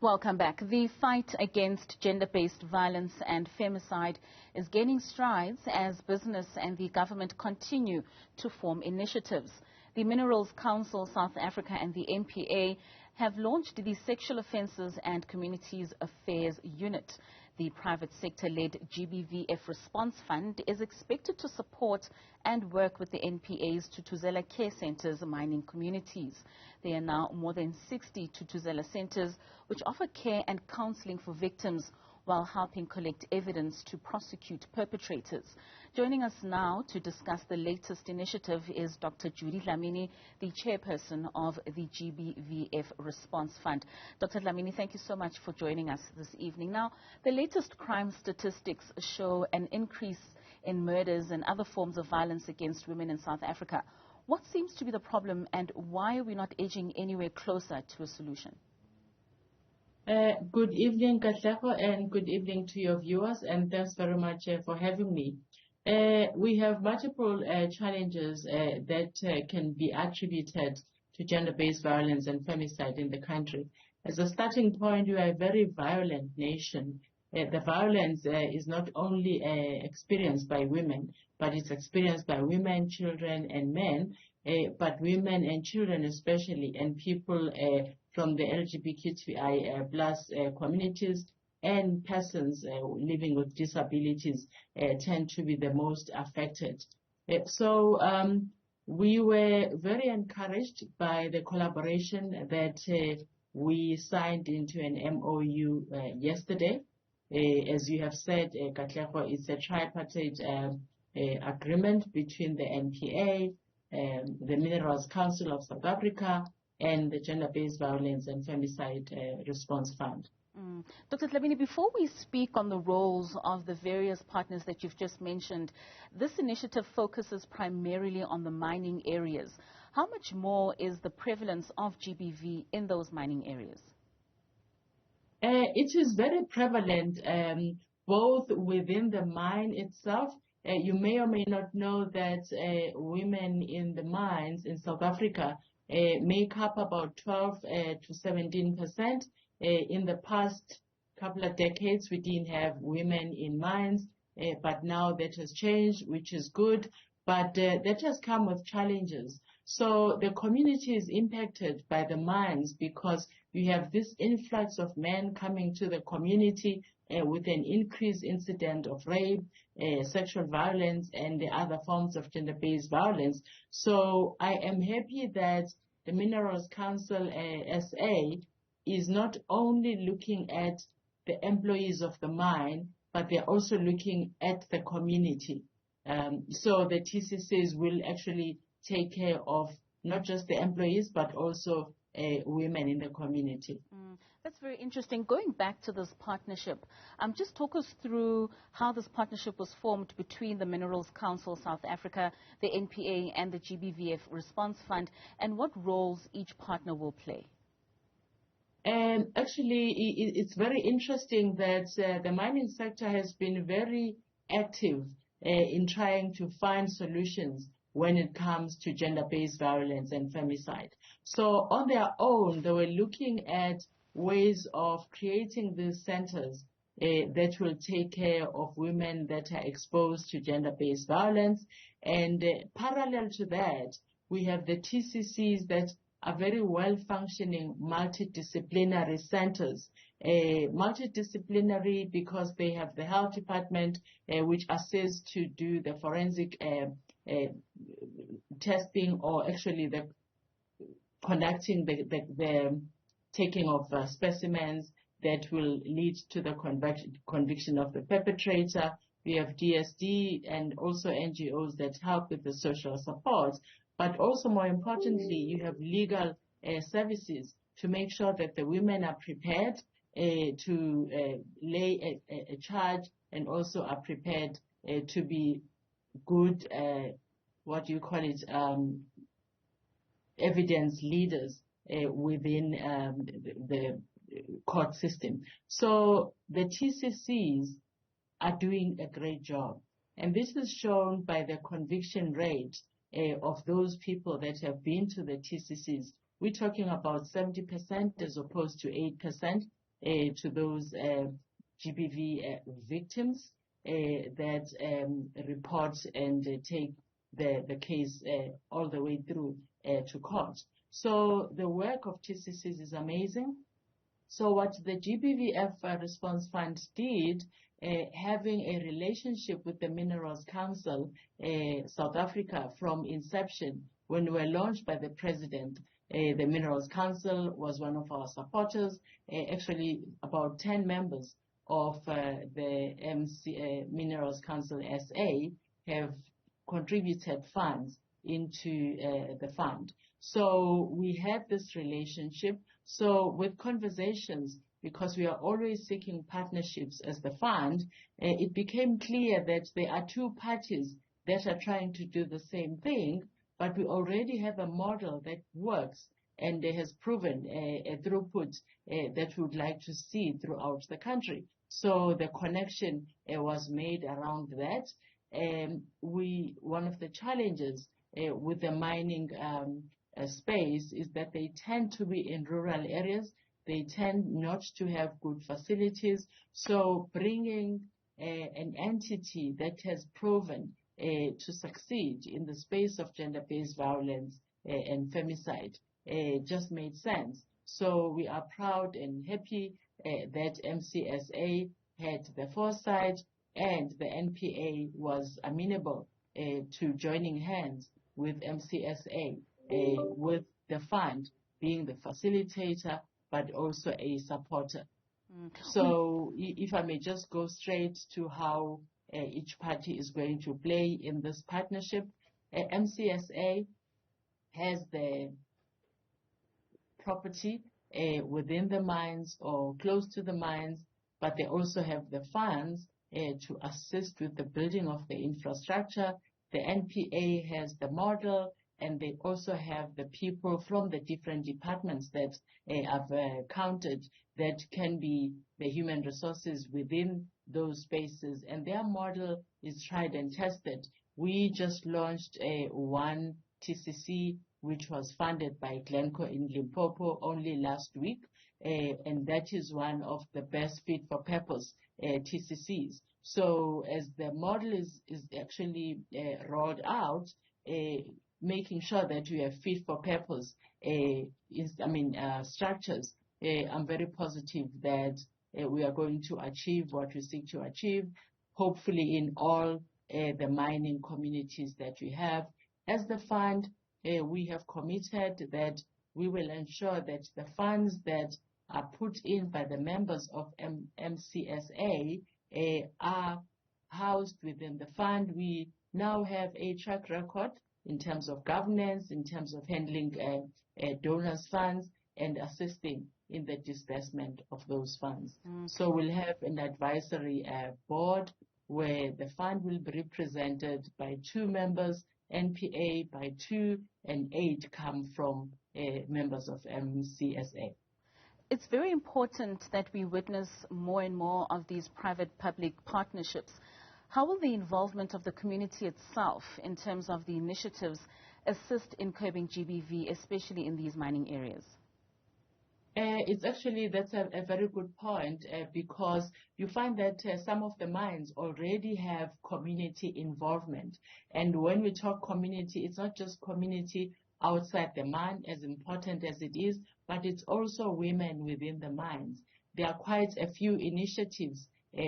Welcome back. The fight against gender-based violence and femicide is gaining strides as business and the government continue to form initiatives. The Minerals Council South Africa and the NPA have launched the Sexual Offences and Communities Affairs Unit. The private sector-led GBVF Response Fund is expected to support and work with the NPA's Thuthuzela Centres mining communities. There are now more than 60 Thuthuzela Centres which offer care and counselling for victims while helping collect evidence to prosecute perpetrators. Joining us now to discuss the latest initiative is Dr Judy Dlamini, the chairperson of the GBVF Response Fund. Dr Dlamini, thank you so much for joining us this evening. Now, the latest crime statistics show an increase in murders and other forms of violence against women in South Africa. What seems to be the problem, and why are we not edging anywhere closer to a solution? Good evening, Katlego, and good evening to your viewers, and thanks very much for having me. We have multiple challenges that can be attributed to gender-based violence and femicide in the country. As a starting point, we are a very violent nation. The violence is not only experienced by women, but it's experienced by women, children, and men, but women and children especially, and people from the LGBTQI plus communities and persons living with disabilities tend to be the most affected. So we were very encouraged by the collaboration that we signed into an MOU yesterday. As you have said, Katlego, it's a tripartite agreement between the NPA, the Minerals Council of South Africa, and the Gender-Based Violence and Femicide Response Fund. Dr. Dlamini, before we speak on the roles of the various partners that you've just mentioned, this initiative focuses primarily on the mining areas. How much more is the prevalence of GBV in those mining areas? It is very prevalent, both within the mine itself. You may or may not know that women in the mines in South Africa make up about 12 to 17%. In the past couple of decades, we didn't have women in mines, but now that has changed, which is good, but that has come with challenges. So the community is impacted by the mines because you have this influx of men coming to the community with an increased incident of rape, sexual violence, and the other forms of gender-based violence. So I am happy that the Minerals Council SA is not only looking at the employees of the mine, but they're also looking at the community. So the TCCs will actually take care of not just the employees, but also women in the community. That's very interesting. Going back to this partnership, just talk us through how this partnership was formed between the Minerals Council South Africa, the NPA, and the GBVF Response Fund, and what roles each partner will play. Actually, it's very interesting that the mining sector has been very active in trying to find solutions when it comes to gender-based violence and femicide. So on their own, they were looking at ways of creating these centers that will take care of women that are exposed to gender-based violence. And parallel to that, we have the TCCs that are very well-functioning multidisciplinary centers. Multidisciplinary because they have the health department which assists to do the forensic testing, or actually the conducting the taking of specimens that will lead to the conviction of the perpetrator. We have DSD and also NGOs that help with the social support. But also, more importantly, you have legal services to make sure that the women are prepared to lay a charge, and also are prepared to be good, evidence leaders within the court system. So the TCCs are doing a great job. And this is shown by the conviction rate of those people that have been to the TCCs. We're talking about 70% as opposed to 8%. to those GBV victims that report and take the case all the way through to court. So the work of TCCs is amazing. So what the GBVF Response Fund did, having a relationship with the Minerals Council South Africa from inception, when we were launched by the President, the Minerals Council was one of our supporters. Actually, about 10 members of the Minerals Council SA have contributed funds into the fund. So we had this relationship. So with conversations, because we are always seeking partnerships as the fund, it became clear that there are two parties that are trying to do the same thing, but we already have a model that works and has proven a throughput that we would like to see throughout the country. So the connection was made around that. One of the challenges with the mining space is that they tend to be in rural areas. They tend not to have good facilities. So bringing an entity that has proven to succeed in the space of gender-based violence and femicide just made sense. So we are proud and happy that MCSA had the foresight and the NPA was amenable to joining hands with MCSA, with the fund being the facilitator, but also a supporter. So if I may just go straight to how each party is going to play in this partnership, MCSA has the property within the mines or close to the mines, but they also have the funds to assist with the building of the infrastructure. The NPA has the model, and they also have the people from the different departments that I've counted that can be the human resources within those spaces, and their model is tried and tested. We just launched one TCC which was funded by Glencore in Limpopo only last week, and that is one of the best fit for purpose TCCs. So as the model is actually rolled out, making sure that we have fit for purpose structures, I'm very positive that we are going to achieve what we seek to achieve, hopefully in all the mining communities that we have. As the fund, we have committed that we will ensure that the funds that are put in by the members of MCSA are housed within the fund. We now have a track record in terms of governance, in terms of handling donors' funds and assisting in the disbursement of those funds. So we'll have an advisory board where the fund will be represented by 2 members, NPA by 2, and 8 come from members of MCSA. It's very important that we witness more and more of these private-public partnerships. How will the involvement of the community itself in terms of the initiatives assist in curbing GBV, especially in these mining areas? That's a very good point because you find that some of the mines already have community involvement. And when we talk community, it's not just community outside the mine, as important as it is, but it's also women within the mines. There are quite a few initiatives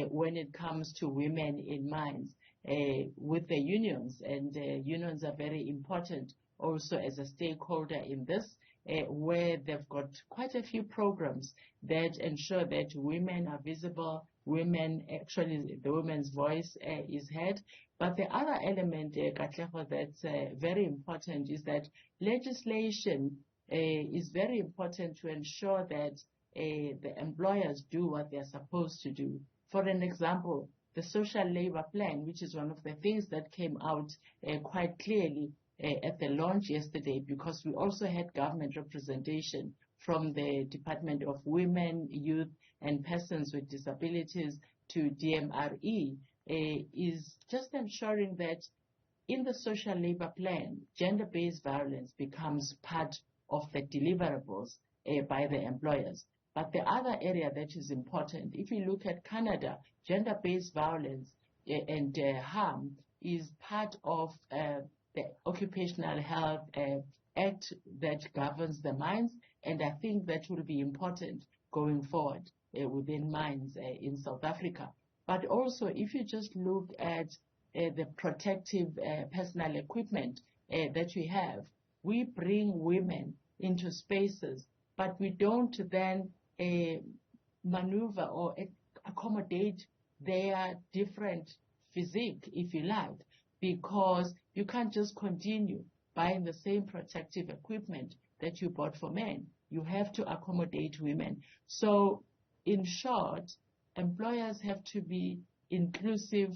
when it comes to women in mines with the unions, and unions are very important also as a stakeholder in this, where they've got quite a few programs that ensure that women are visible, the women's voice is heard. But the other element, Katlego, that's very important is that legislation is very important to ensure that the employers do what they're supposed to do. For an example, the social labor plan, which is one of the things that came out quite clearly at the launch yesterday, because we also had government representation from the Department of Women, Youth and Persons with Disabilities to DMRE, is just ensuring that in the social labor plan, gender-based violence becomes part of the deliverables by the employers. But the other area that is important, if you look at Canada, gender-based violence and harm is part of the Occupational Health Act that governs the mines, and I think that will be important going forward within mines in South Africa. But also, if you just look at the protective personal equipment that we have, we bring women into spaces, but we don't then maneuver or accommodate their different physique, if you like, because you can't just continue buying the same protective equipment that you bought for men. You have to accommodate women. So, in short, employers have to be inclusive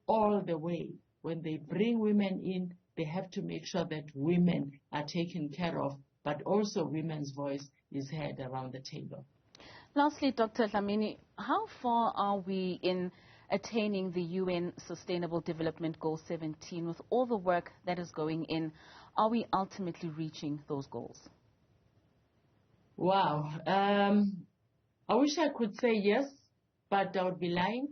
all the way. When they bring women in, they have to make sure that women are taken care of, but also women's voice is heard around the table. Lastly, Dr. Dlamini, how far are we in attaining the UN Sustainable Development Goal 17 with all the work that is going in? Are we ultimately reaching those goals? Wow. I wish I could say yes, but I would be lying.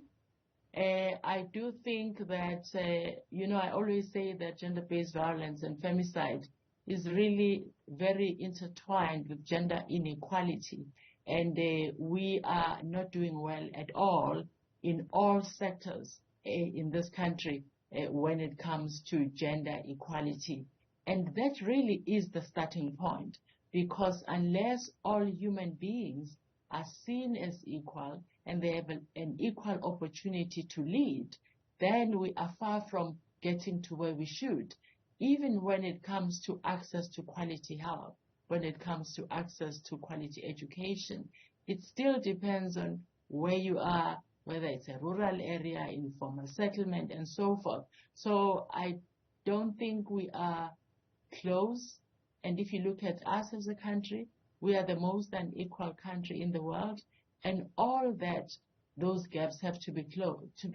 I do think that, I always say that gender-based violence and femicide is really very intertwined with gender inequality. And we are not doing well at all in all sectors in this country when it comes to gender equality. And that really is the starting point, because unless all human beings are seen as equal and they have an equal opportunity to lead, then we are far from getting to where we should, even when it comes to access to quality health, when it comes to access to quality education. It still depends on where you are, whether it's a rural area, informal settlement, and so forth. So I don't think we are close. And if you look at us as a country, we are the most unequal country in the world, and all that, those gaps have to be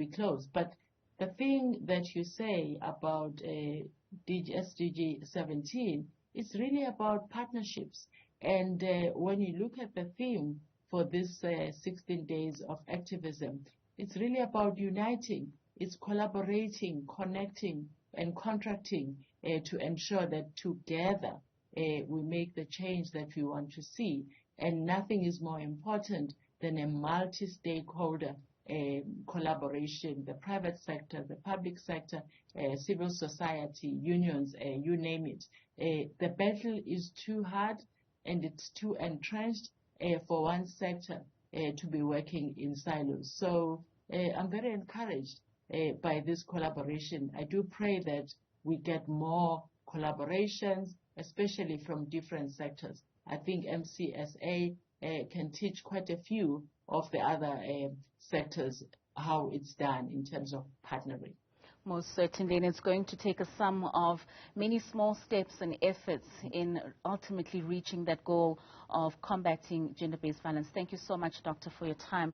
closed. But the thing that you say about SDG 17 is really about partnerships. And when you look at the theme for this 16 days of activism, it's really about uniting. It's collaborating, connecting, and contracting to ensure that together we make the change that we want to see. And nothing is more important than a multi-stakeholder collaboration, the private sector, the public sector, civil society, unions, you name it. The battle is too hard and it's too entrenched for one sector to be working in silos. So I'm very encouraged by this collaboration. I do pray that we get more collaborations, especially from different sectors. I think MCSA can teach quite a few of the other sectors how it's done in terms of partnering. Most certainly, and it's going to take a sum of many small steps and efforts in ultimately reaching that goal of combating gender-based violence. Thank you so much, Doctor, for your time.